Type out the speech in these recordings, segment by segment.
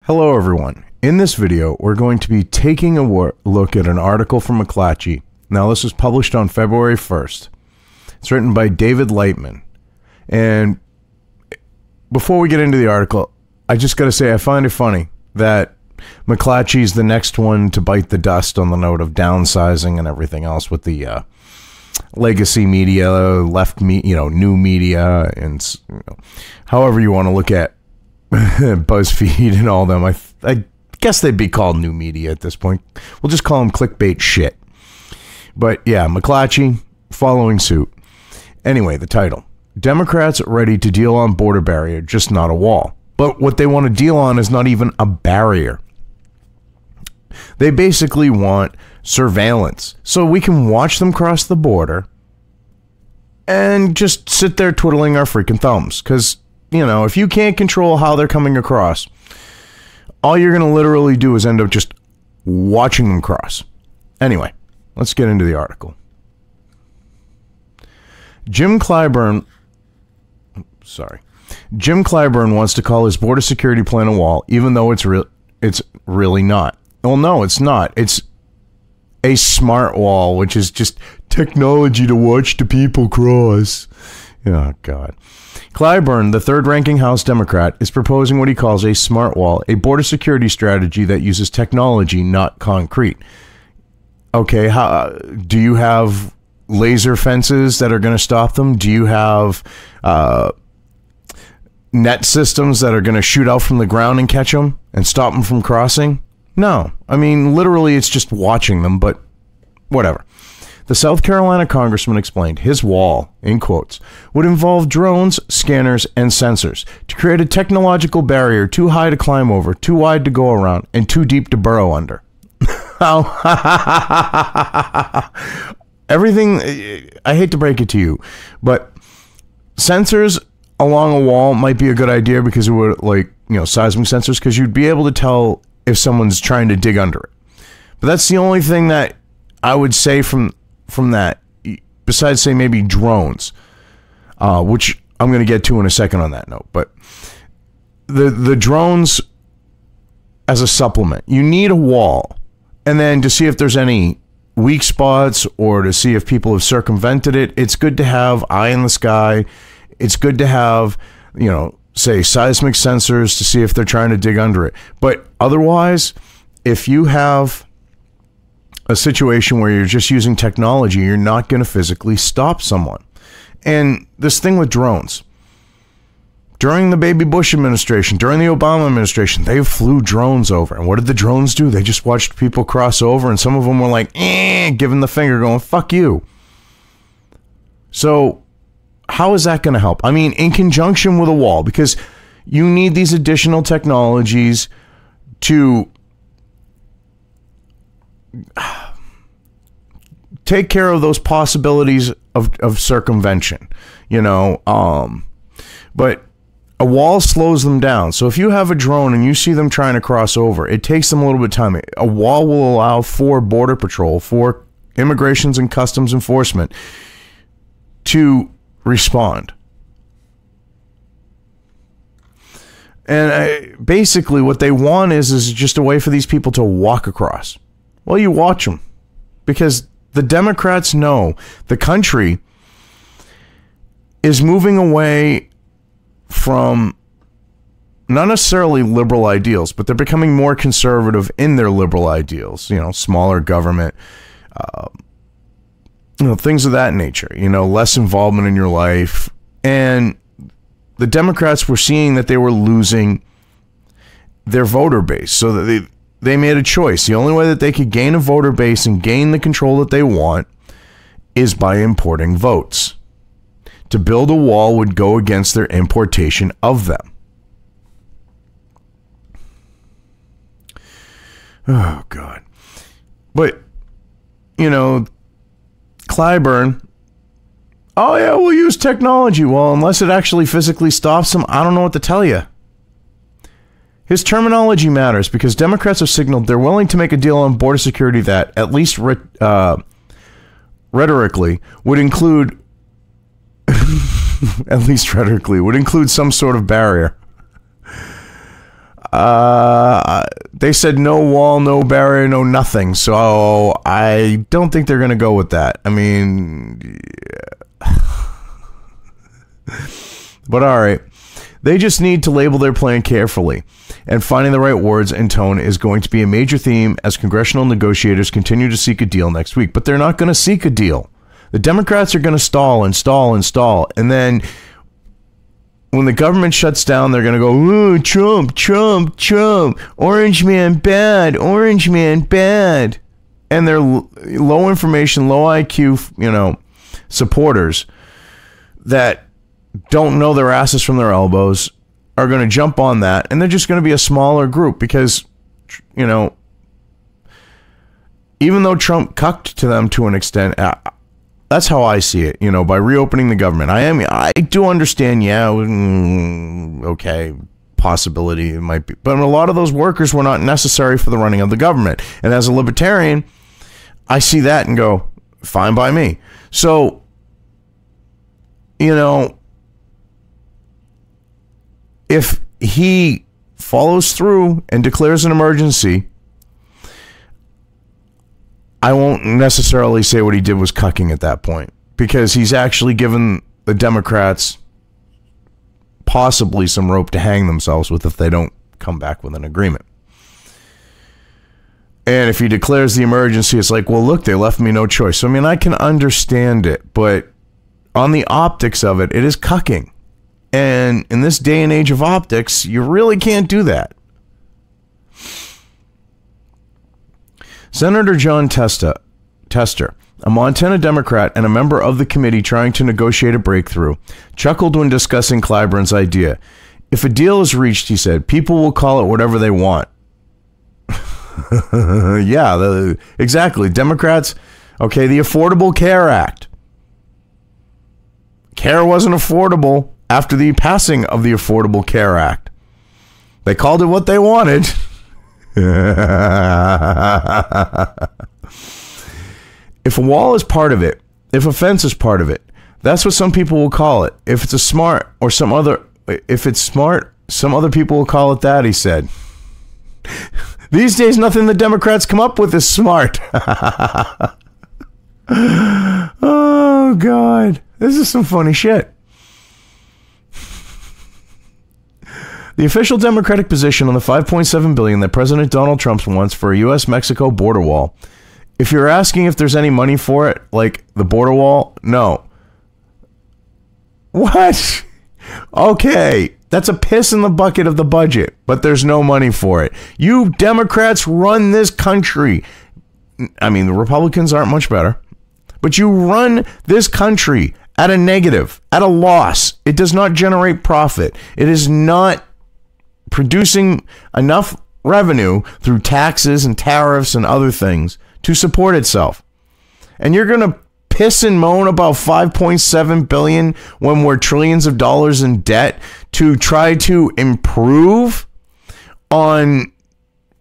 Hello everyone. In this video, we're going to be taking a look at an article from McClatchy. Now this was published on February 1st. It's written by David Lightman. And before we get into the article, I just got to say I find it funny that McClatchy's the next one to bite the dust on the note of downsizing and everything else with the legacy media, new media, and however you want to look at BuzzFeed and all them. I guess they'd be called new media at this point. We'll just call them clickbait shit. But yeah, McClatchy following suit. Anyway, the title: Democrats ready to deal on border barrier, just not a wall. But what they want to deal on is not even a barrier. They basically want surveillance, so we can watch them cross the border and just sit there twiddling our freaking thumbs. Because, if you can't control how they're coming across, all you're going to literally do is end up just watching them cross. Anyway, let's get into the article. Jim Clyburn wants to call his border security plan a wall, even though it's really not. Well, no, it's not. It's a smart wall, which is just technology to watch the people cross. Oh, God. Clyburn, the third-ranking House Democrat, is proposing what he calls a smart wall, a border security strategy that uses technology, not concrete. Okay, do you have laser fences that are going to stop them? Do you have net systems that are going to shoot out from the ground and catch them and stop them from crossing? No. I mean, literally, it's just watching them, but whatever. The South Carolina congressman explained his wall, in quotes, would involve drones, scanners, and sensors to create a technological barrier too high to climb over, too wide to go around, and too deep to burrow under. Everything, I hate to break it to you, but sensors along a wall might be a good idea because it would, seismic sensors, because you'd be able to tell if someone's trying to dig under it. But that's the only thing that I would say from that, besides, say, maybe drones, which I'm going to get to in a second on that note. But the drones as a supplement, you need a wall. And then to see if there's any weak spots or to see if people have circumvented it, it's good to have eye in the sky. It's good to have, say, seismic sensors to see if they're trying to dig under it. But otherwise, if you have a situation where you're just using technology, you're not going to physically stop someone. And this thing with drones, during the baby Bush administration, during the Obama administration, they flew drones over. And what did the drones do? They just watched people cross over, and some of them were like, giving the finger, going, fuck you. So how is that going to help? I mean, in conjunction with a wall, because you need these additional technologies to take care of those possibilities of circumvention, but a wall slows them down. So if you have a drone and you see them trying to cross over, it takes them a little bit of time. A wall will allow for Border Patrol, for Immigrations and Customs Enforcement to respond. And basically what they want is just a way for these people to walk across. Well, you watch them, because the Democrats know the country is moving away from not necessarily liberal ideals, but they're becoming more conservative in their liberal ideals, smaller government, things of that nature, less involvement in your life. And the Democrats were seeing that they were losing their voter base, so that they made a choice. The only way that they could gain a voter base and gain the control that they want is by importing votes. To build a wall would go against their importation of them. Oh, God. But, Clyburn, oh, yeah, we'll use technology. Well, unless it actually physically stops them, I don't know what to tell you. His terminology matters because Democrats have signaled they're willing to make a deal on border security that, at least rhetorically, would include some sort of barrier. they said no wall, no barrier, no nothing. So I don't think they're going to go with that. I mean, but all right. They just need to label their plan carefully, and finding the right words and tone is going to be a major theme as congressional negotiators continue to seek a deal next week. But they're not going to seek a deal. The Democrats are going to stall and stall and stall, and then when the government shuts down, they're going to go, ooh, Trump, Trump, Trump, orange man bad, orange man bad. And they're low information, low IQ, supporters that don't know their asses from their elbows are going to jump on that, and they're just going to be a smaller group because, even though Trump cucked to them to an extent, that's how I see it, by reopening the government. I do understand, okay, possibility it might be, but a lot of those workers were not necessary for the running of the government. And as a libertarian, I see that and go, fine by me. So, if he follows through and declares an emergency, I won't necessarily say what he did was cucking at that point, because he's actually given the Democrats possibly some rope to hang themselves with if they don't come back with an agreement. And if he declares the emergency, it's like, well, look, they left me no choice. So, I mean, I can understand it, but on the optics of it, it is cucking. And in this day and age of optics, you really can't do that. Senator John Tester, a Montana Democrat and a member of the committee trying to negotiate a breakthrough, chuckled when discussing Clyburn's idea. If a deal is reached, he said, people will call it whatever they want. Yeah, exactly. Democrats, okay, the Affordable Care Act. Care wasn't affordable after the passing of the Affordable Care Act. They called it what they wanted. If a wall is part of it, if a fence is part of it, that's what some people will call it. If it's some other people will call it that, he said. These days, nothing the Democrats come up with is smart. Oh, God. This is some funny shit. The official Democratic position on the $5.7 billion that President Donald Trump wants for a U.S.-Mexico border wall. If you're asking if there's any money for it, like the border wall, no. What? Okay, that's a piss in the bucket of the budget, but there's no money for it. You Democrats run this country. I mean, the Republicans aren't much better, but you run this country at a negative, at a loss. It does not generate profit. It is not producing enough revenue through taxes and tariffs and other things to support itself. And you're going to piss and moan about $5.7 billion when we're trillions of dollars in debt to try to improve on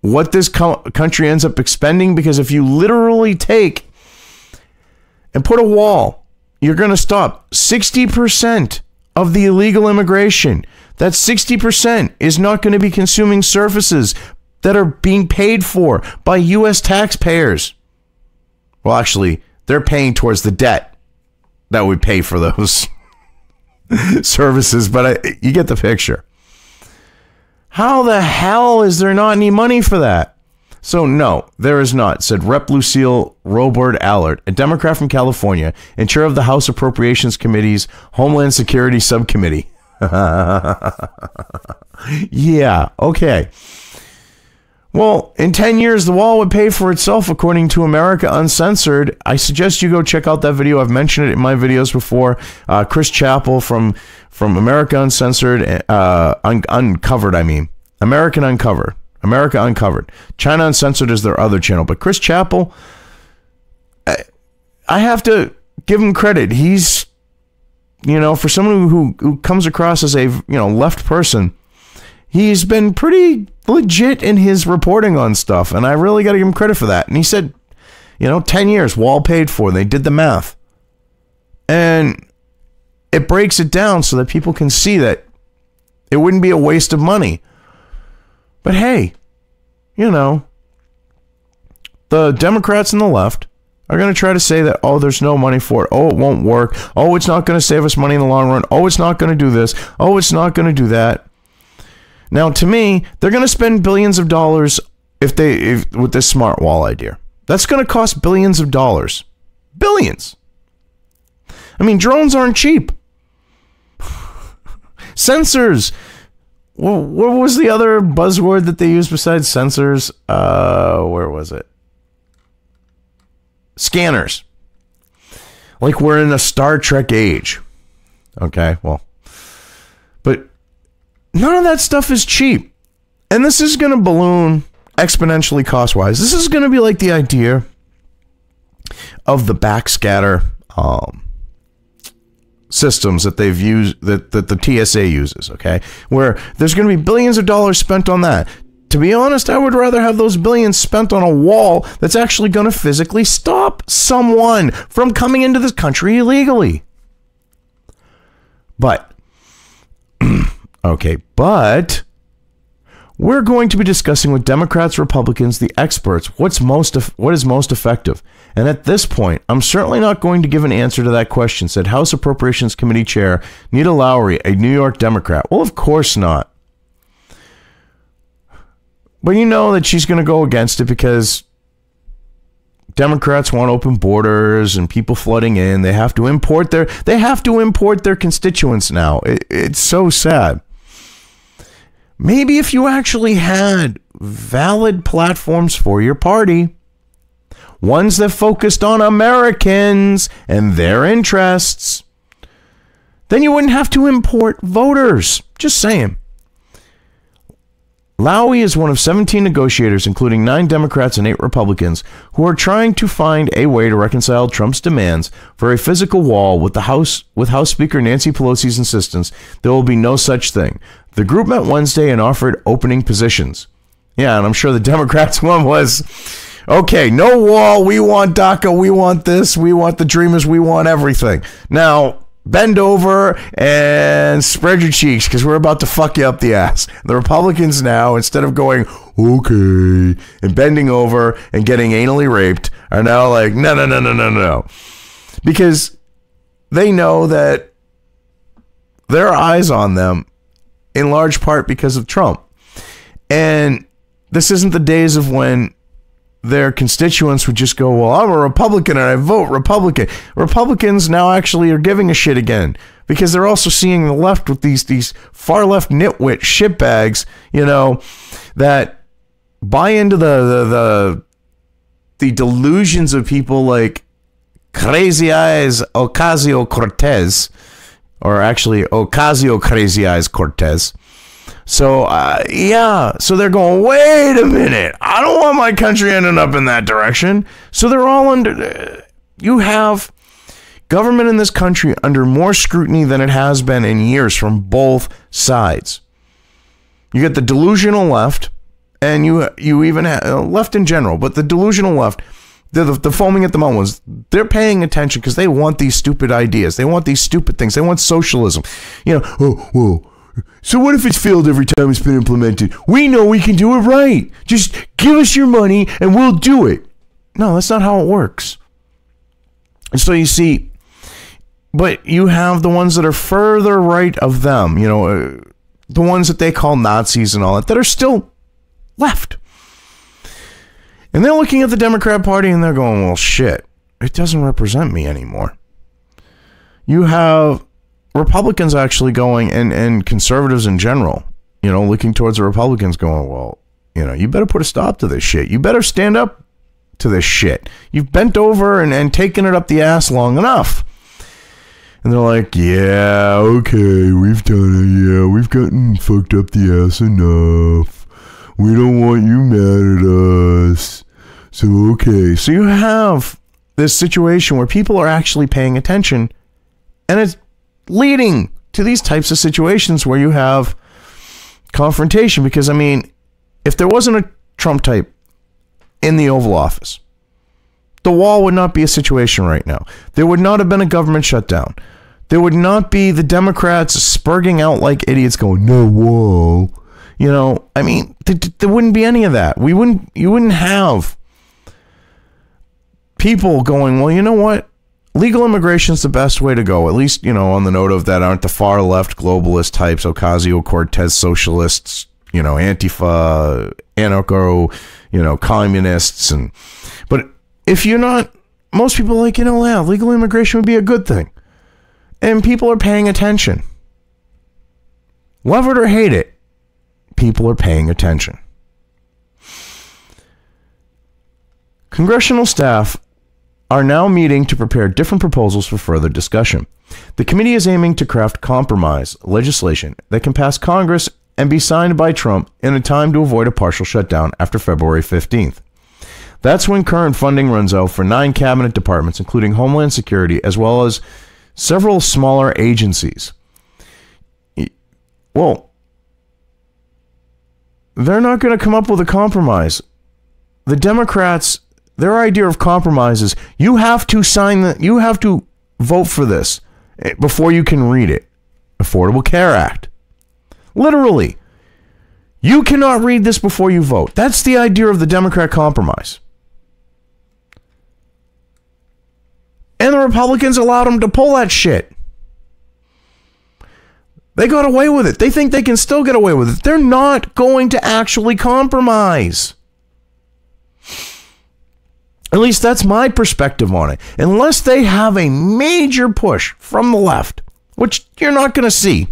what this country ends up expending? Because if you literally take and put a wall, you're going to stop 60% of the illegal immigration. That 60% is not going to be consuming services that are being paid for by U.S. taxpayers. Well, actually, they're paying towards the debt that we pay for those services, but you get the picture. How the hell is there not any money for that? So no, there is not, said Rep. Lucille Roybal-Allard, a Democrat from California and chair of the House Appropriations Committee's Homeland Security Subcommittee. Yeah, okay. Well, in 10 years, the wall would pay for itself, according to America Uncensored. I suggest you go check out that video. I've mentioned it in my videos before. Chris Chappell from America Uncensored, Uncovered, I mean. America Uncovered. China Uncensored is their other channel. But Chris Chappell, I have to give him credit. He's, for someone who comes across as a, left person, he's been pretty legit in his reporting on stuff, and I really got to give him credit for that. And he said, 10 years, wall paid for. They did the math. And it breaks it down so that people can see that it wouldn't be a waste of money. But hey, you know, the Democrats and the left are going to try to say that, oh, there's no money for it. Oh, it won't work. Oh, it's not going to save us money in the long run. Oh, it's not going to do this. Oh, it's not going to do that. Now, to me, they're going to spend billions of dollars with this smart wall idea. That's going to cost billions of dollars. Billions. I mean, drones aren't cheap. Sensors. Well, what was the other buzzword that they used besides sensors? Where was it? Scanners. Like we're in a Star Trek age. Okay, well. But none of that stuff is cheap. And this is going to balloon exponentially cost-wise. This is going to be like the idea of the backscatter systems that they've used, that the TSA uses, okay? Where there's going to be billions of dollars spent on that. To be honest, I would rather have those billions spent on a wall that's actually going to physically stop someone from coming into this country illegally. But, okay, but we're going to be discussing with Democrats, Republicans, the experts, what is most effective. And at this point, I'm certainly not going to give an answer to that question, said House Appropriations Committee Chair Nita Lowry, a New York Democrat. Well, of course not. But you know that she's going to go against it because Democrats want open borders and people flooding in. They have to import their constituents now. It's so sad. Maybe if you actually had valid platforms for your party, ones that focused on Americans and their interests, then you wouldn't have to import voters. Just saying. Lowy is one of 17 negotiators, including 9 Democrats and 8 Republicans, who are trying to find a way to reconcile Trump's demands for a physical wall with House Speaker Nancy Pelosi's insistence there will be no such thing. The group met Wednesday and offered opening positions. Yeah, and I'm sure the Democrats' one was, okay, no wall, we want DACA, we want this, we want the Dreamers, we want everything. Now, bend over and spread your cheeks because we're about to fuck you up the ass. The Republicans now, instead of going, okay, and bending over and getting anally raped, are now like, no. Because they know that there are eyes on them in large part because of Trump. And this isn't the days of when their constituents would just go, well, I'm a Republican and I vote Republican. Republicans now actually are giving a shit again because they're also seeing the left with these far left nitwit shitbags, you know, that buy into the delusions of people like Crazy Eyes Ocasio-Cortez, or actually Ocasio Crazy Eyes Cortez. So, so they're going, wait a minute, I don't want my country ending up in that direction. So they're all under, you have government in this country under more scrutiny than it has been in years from both sides. You get the delusional left, and you even have left in general, but the delusional left, the foaming at the mouth ones, they're paying attention because they want these stupid ideas. They want these stupid things. They want socialism. You know, whoa. So what if it's failed every time it's been implemented? We know we can do it right. Just give us your money and we'll do it. No, that's not how it works. And so you see, but you have the ones that are further right of them, you know, the ones that they call Nazis and all that are still left. And they're looking at the Democrat Party and they're going, well, shit, it doesn't represent me anymore. You have Republicans actually going, and conservatives in general, you know, looking towards the Republicans going, well, you know, you better put a stop to this shit. You better stand up to this shit. You've bent over and taken it up the ass long enough. And they're like, yeah, okay, we've done it. Yeah, we've gotten fucked up the ass enough. We don't want you mad at us. So, okay. So you have this situation where people are actually paying attention, and it's leading to these types of situations where you have confrontation. Because, I mean, if there wasn't a Trump type in the Oval Office, the wall would not be a situation right now. There would not have been a government shutdown. There would not be the Democrats spurging out like idiots going, no wall. You know, I mean, there wouldn't be any of that. You wouldn't have people going, well, you know what? Legal immigration is the best way to go. At least, you know, on the note of that aren't the far left globalist types, Ocasio-Cortez socialists, you know, Antifa, anarcho, you know, communists. But if you're not, most people are like, you know, yeah, legal immigration would be a good thing. And people are paying attention. Love it or hate it, people are paying attention. Congressional staff are now meeting to prepare different proposals for further discussion. The committee is aiming to craft compromise legislation that can pass Congress and be signed by Trump in a time to avoid a partial shutdown after February 15th. That's when current funding runs out for 9 cabinet departments, including Homeland Security, as well as several smaller agencies. Well, they're not going to come up with a compromise. The Democrats, their idea of compromise is you have to vote for this before you can read it. Affordable Care Act. Literally. You cannot read this before you vote. That's the idea of the Democrat compromise. And the Republicans allowed them to pull that shit. They got away with it. They think they can still get away with it. They're not going to actually compromise. At least that's my perspective on it. Unless they have a major push from the left, which you're not going to see.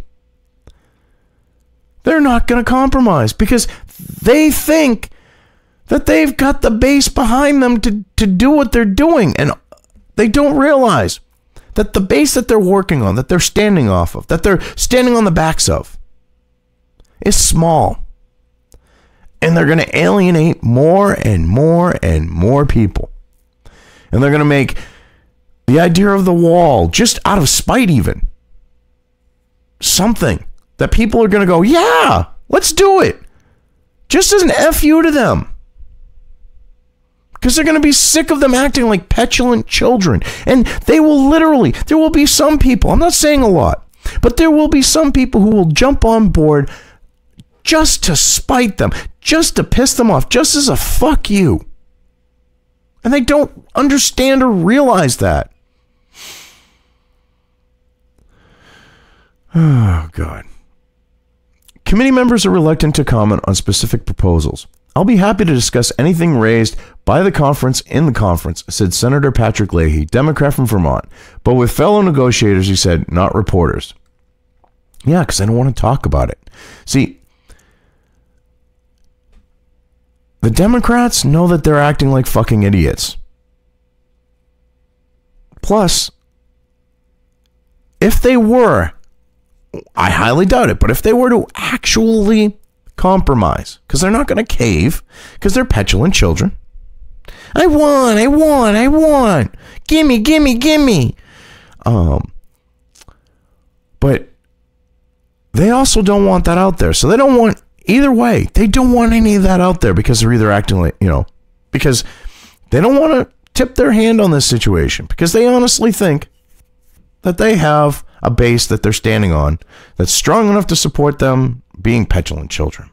They're not going to compromise because they think that they've got the base behind them to do what they're doing. And they don't realize that the base that they're working on, that they're standing off of, that they're standing on the backs of, is small. And they're going to alienate more and more and more people. And they're going to make the idea of the wall, just out of spite even, something that people are going to go, yeah, let's do it. Just as an FU to them. Because they're going to be sick of them acting like petulant children. And they will literally, there will be some people, I'm not saying a lot, but there will be some people who will jump on board just to spite them, just to piss them off, just as a fuck you. And they don't understand or realize that. Oh, God. Committee members are reluctant to comment on specific proposals. I'll be happy to discuss anything raised by the conference in the conference, said Senator Patrick Leahy, Democrat from Vermont. But with fellow negotiators, he said, not reporters. Yeah, because I don't want to talk about it. See, the Democrats know that they're acting like fucking idiots. Plus, if they were, I highly doubt it, but if they were to actually compromise, because they're not going to cave, because they're petulant children. I want. Gimme. But they also don't want that out there. So they don't want, either way, they don't want any of that out there because they're either acting like, because they don't want to tip their hand on this situation because they honestly think that they have a base that they're standing on that's strong enough to support them being petulant children.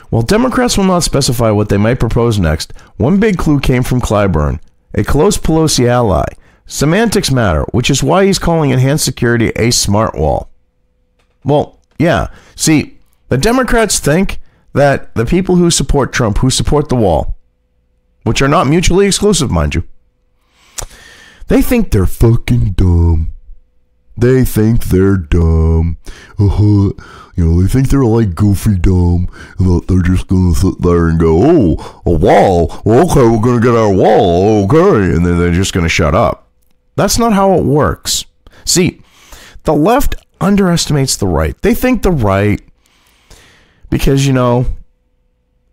While Democrats will not specify what they might propose next, one big clue came from Clyburn, a close Pelosi ally. Semantics matter, which is why he's calling enhanced security a smart wall. Well, yeah. See, the Democrats think that the people who support Trump, who support the wall, which are not mutually exclusive, mind you, they think they're fucking dumb. They think they're dumb. They think they're like goofy dumb, and that they're just going to sit there and go, oh, a wall? Well, okay, we're going to get our wall, okay. And then they're just going to shut up. That's not how it works. See, the left underestimates the right. They think the right, because, the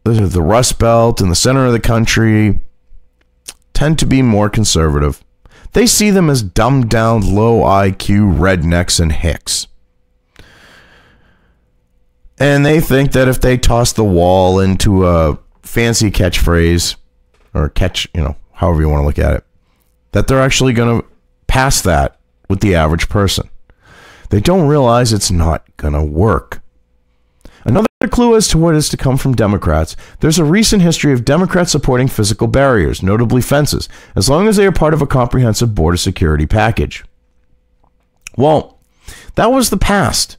Rust Belt and the center of the country tend to be more conservative. They see them as dumbed down, low IQ rednecks and hicks. And they think that if they toss the wall into a fancy catchphrase, or however you want to look at it, that they're actually going to past that with the average person. They don't realize it's not gonna work. Another clue as to what is to come from Democrats, there's a recent history of Democrats supporting physical barriers, notably fences, as long as they are part of a comprehensive border security package. Well, that was the past.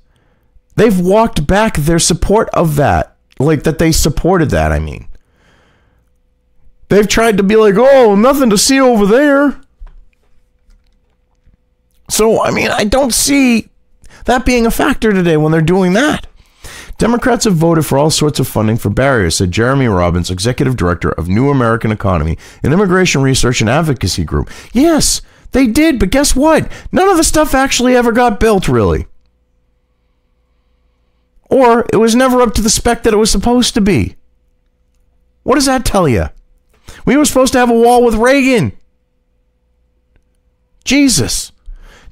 They've walked back their support of that. Like, that they supported that, I mean. They've tried to be like, oh, nothing to see over there. So, I mean, I don't see that being a factor today when they're doing that. Democrats have voted for all sorts of funding for barriers, said Jeremy Robbins, executive director of New American Economy, an immigration research and advocacy group. Yes, they did, but guess what? None of the stuff actually ever got built, really. Or it was never up to the spec that it was supposed to be. What does that tell you? We were supposed to have a wall with Reagan. Jesus.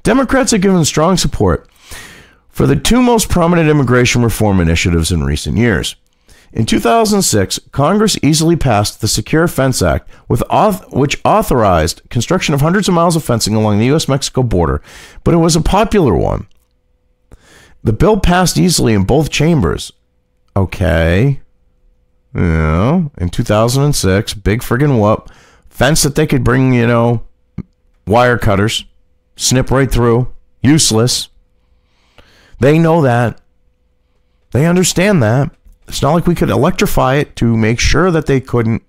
Democrats have given strong support for the two most prominent immigration reform initiatives in recent years. In 2006, Congress easily passed the Secure Fence Act, which authorized construction of hundreds of miles of fencing along the U.S.-Mexico border, but it was a popular one. The bill passed easily in both chambers. Okay. Yeah. In 2006, big friggin' whoop. Fence that they could bring, wire cutters, snip right through. Useless. They know that. They understand that. It's not like we could electrify it to make sure that they couldn't,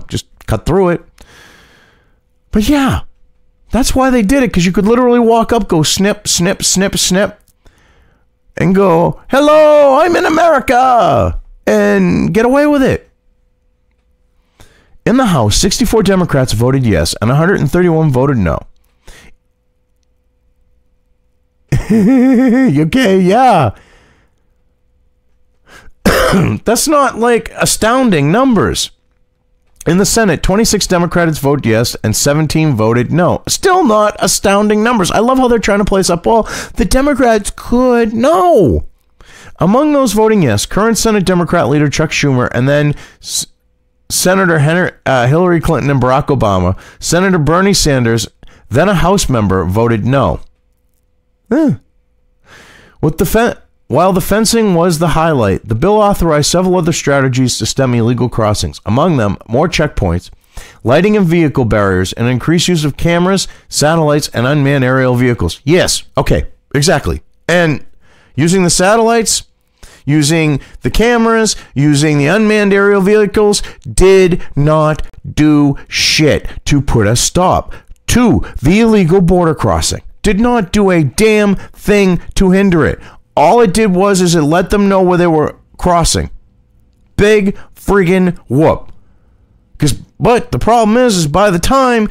just cut through it. But yeah, that's why they did it, because you could literally walk up, go snip, snip, snip, snip, and go, hello, I'm in America, and get away with it. In the House, 64 Democrats voted yes, and 131 voted no. Okay, yeah. That's not like astounding numbers. In the Senate, 26 Democrats voted yes and 17 voted no. Still not astounding numbers. I love how they're trying to place up, well, the Democrats could. No. Among those voting yes, current Senate Democrat leader Chuck Schumer, and then Senator Hillary Clinton and Barack Obama, Senator Bernie Sanders, then a House member voted no. While the fencing was the highlight, the bill authorized several other strategies to stem illegal crossings. Among them, more checkpoints, lighting and vehicle barriers, and increased use of cameras, satellites, and unmanned aerial vehicles. Yes, okay, exactly. And using the satellites, using the cameras, using the unmanned aerial vehicles did not do shit to put a stop to the illegal border crossing. Did not do a damn thing to hinder it. All it did was it let them know where they were crossing. Big friggin' whoop. But the problem is by the time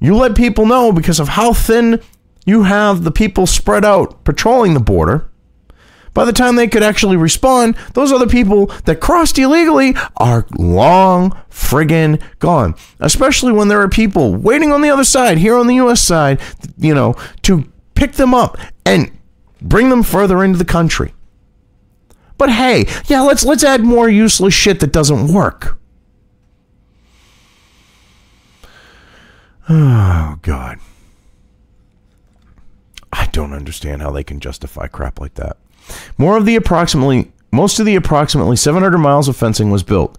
you let people know, because of how thin you have the people spread out patrolling the border, by the time they could actually respond, those other people that crossed illegally are long friggin' gone. Especially when there are people waiting on the other side, here on the U.S. side, to pick them up and bring them further into the country. But hey, yeah, let's add more useless shit that doesn't work. Oh, God. I don't understand how they can justify crap like that. Most of the approximately 700 miles of fencing was built,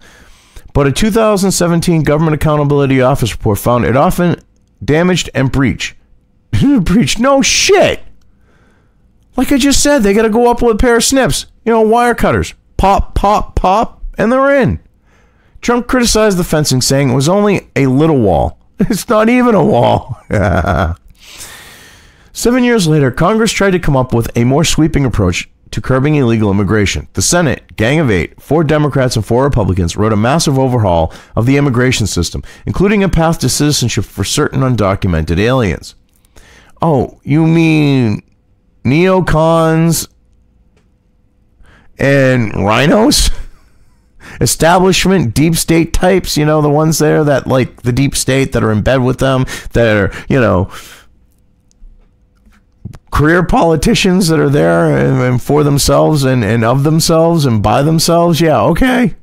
but a 2017 Government Accountability Office report found it often damaged and breached. Breached? No shit! Like I just said, they gotta go up with a pair of snips. Wire cutters. Pop, pop, pop, and they're in. Trump criticized the fencing, saying it was only a little wall. It's not even a wall. 7 years later, Congress tried to come up with a more sweeping approach to curbing illegal immigration. The Senate, Gang of 8, 4 Democrats and 4 Republicans, wrote a massive overhaul of the immigration system, including a path to citizenship for certain undocumented aliens. Oh, you mean neocons and rhinos? Establishment, deep state types, the ones there that like the deep state that are in bed with them, that are, career politicians that are there and for themselves and of themselves and by themselves. Yeah, okay.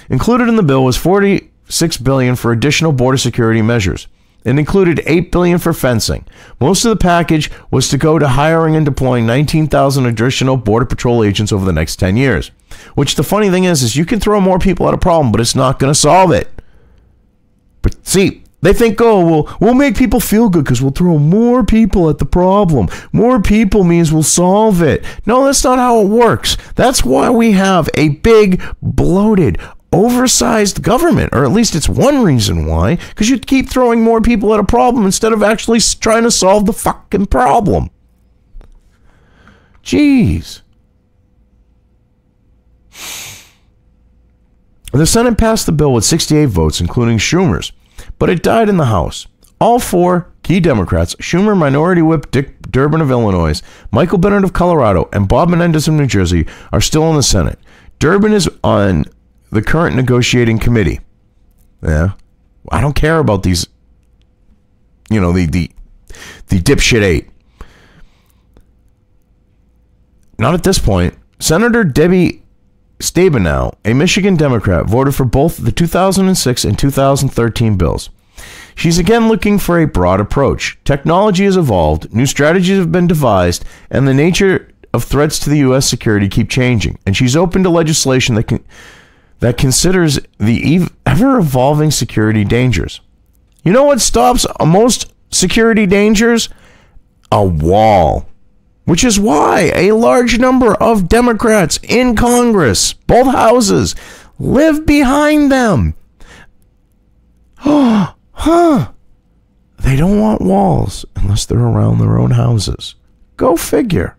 Included in the bill was $46 billion for additional border security measures. It included $8 billion for fencing. Most of the package was to go to hiring and deploying 19,000 additional Border Patrol agents over the next 10 years. Which the funny thing is you can throw more people at a problem, but it's not going to solve it. But see, they think, oh, well, we'll make people feel good because we'll throw more people at the problem. More people means we'll solve it. No, that's not how it works. That's why we have a big, bloated, oversized government, or at least it's one reason why, because you keep throwing more people at a problem instead of actually trying to solve the fucking problem. Jeez. The Senate passed the bill with 68 votes, including Schumer's, but it died in the House. All four key Democrats, Schumer, Minority Whip Dick Durbin of Illinois, Michael Bennet of Colorado, and Bob Menendez of New Jersey, are still in the Senate. Durbin is on the current negotiating committee. Yeah, I don't care about these, the dipshit eight. Not at this point. Senator Debbie Stabenow, a Michigan Democrat, voted for both the 2006 and 2013 bills. She's again looking for a broad approach. Technology has evolved, new strategies have been devised, and the nature of threats to the U.S. security keep changing. And she's open to legislation that considers the ever-evolving security dangers. You know what stops most security dangers? A wall. Which is why a large number of Democrats in Congress, both houses, live behind them. They don't want walls unless they're around their own houses. Go figure.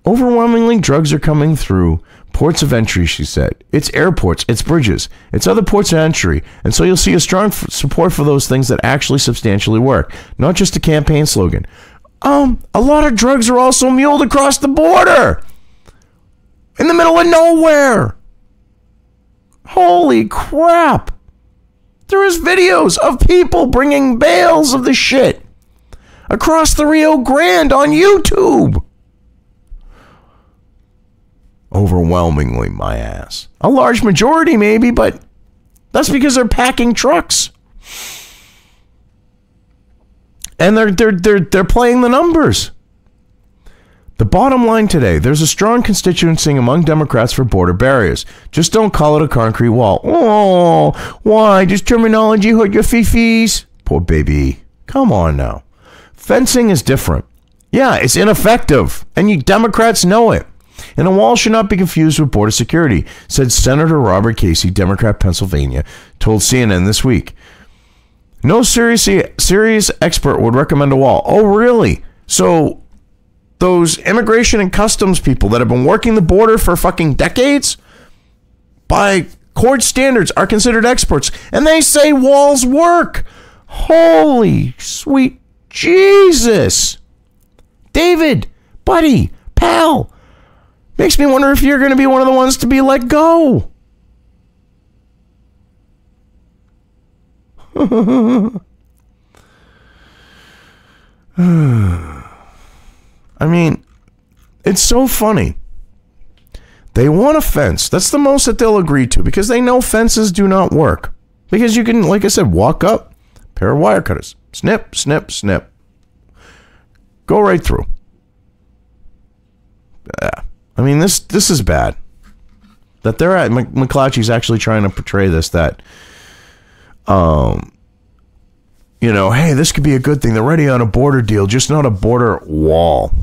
Overwhelmingly, drugs are coming through ports of entry, she said. It's airports, it's bridges, it's other ports of entry. And so you'll see a strong support for those things that actually substantially work, not just a campaign slogan. A lot of drugs are also muled across the border in the middle of nowhere. Holy crap. There is videos of people bringing bales of the shit across the Rio Grande on YouTube. Overwhelmingly, my ass. A large majority maybe, but that's because they're packing trucks. And they're playing the numbers. The bottom line today, there's a strong constituency among Democrats for border barriers. Just don't call it a concrete wall. Oh, why? Does terminology hurt your fifis? Poor baby. Come on now. Fencing is different. Yeah, it's ineffective, and you Democrats know it. And a wall should not be confused with border security, said Senator Robert Casey, Democrat, Pennsylvania, told CNN this week. No serious expert would recommend a wall. Oh, really? So those immigration and customs people that have been working the border for fucking decades, by court standards, are considered experts, and they say walls work. Holy sweet Jesus. David, buddy, pal, makes me wonder if you're going to be one of the ones to be let go. I mean, it's so funny. They want a fence. That's the most that they'll agree to because they know fences do not work. Because you can, like I said, walk up, pair of wire cutters, snip, snip, snip. Go right through. I mean, this is bad. That they're at, McClatchy's actually trying to portray this, that hey, this could be a good thing. They're ready on a border deal, just not a border wall.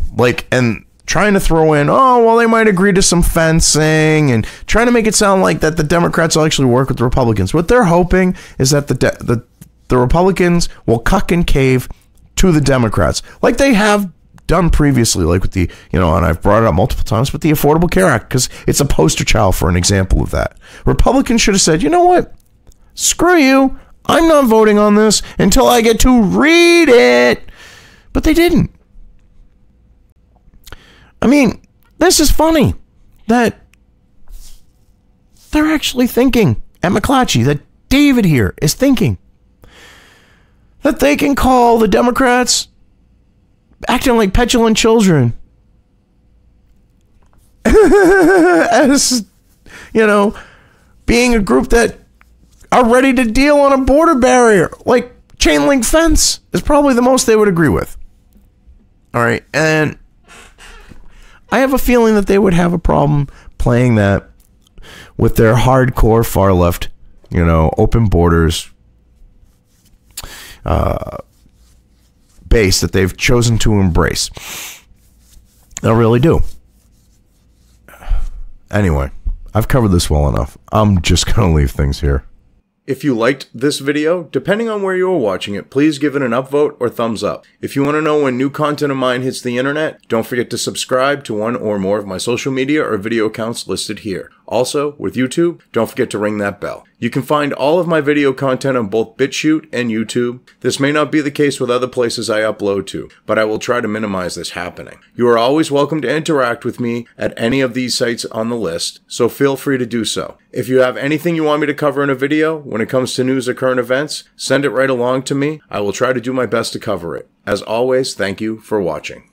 And trying to throw in, they might agree to some fencing, and trying to make it sound like that the Democrats will actually work with the Republicans. What they're hoping is that the Republicans will cuck and cave to the Democrats, like they have done previously, like with the, and I've brought it up multiple times, with the Affordable Care Act, because it's a poster child for an example of that. Republicans should have said, you know what? Screw you. I'm not voting on this until I get to read it. But they didn't. I mean, this is funny that they're actually thinking at McClatchy, that David here is thinking that they can call the Democrats acting like petulant children as, being a group that are ready to deal on a border barrier. Like, chain link fence is probably the most they would agree with. All right, and I have a feeling that they would have a problem playing that with their hardcore far left, open borders base that they've chosen to embrace. I really do. Anyway, I've covered this well enough. I'm just going to leave things here. If you liked this video, depending on where you are watching it, please give it an upvote or thumbs up. If you want to know when new content of mine hits the internet, don't forget to subscribe to one or more of my social media or video accounts listed here. Also, with YouTube, don't forget to ring that bell. You can find all of my video content on both BitChute and YouTube. This may not be the case with other places I upload to, but I will try to minimize this happening. You are always welcome to interact with me at any of these sites on the list, so feel free to do so. If you have anything you want me to cover in a video, when it comes to news or current events, send it right along to me. I will try to do my best to cover it. As always, thank you for watching.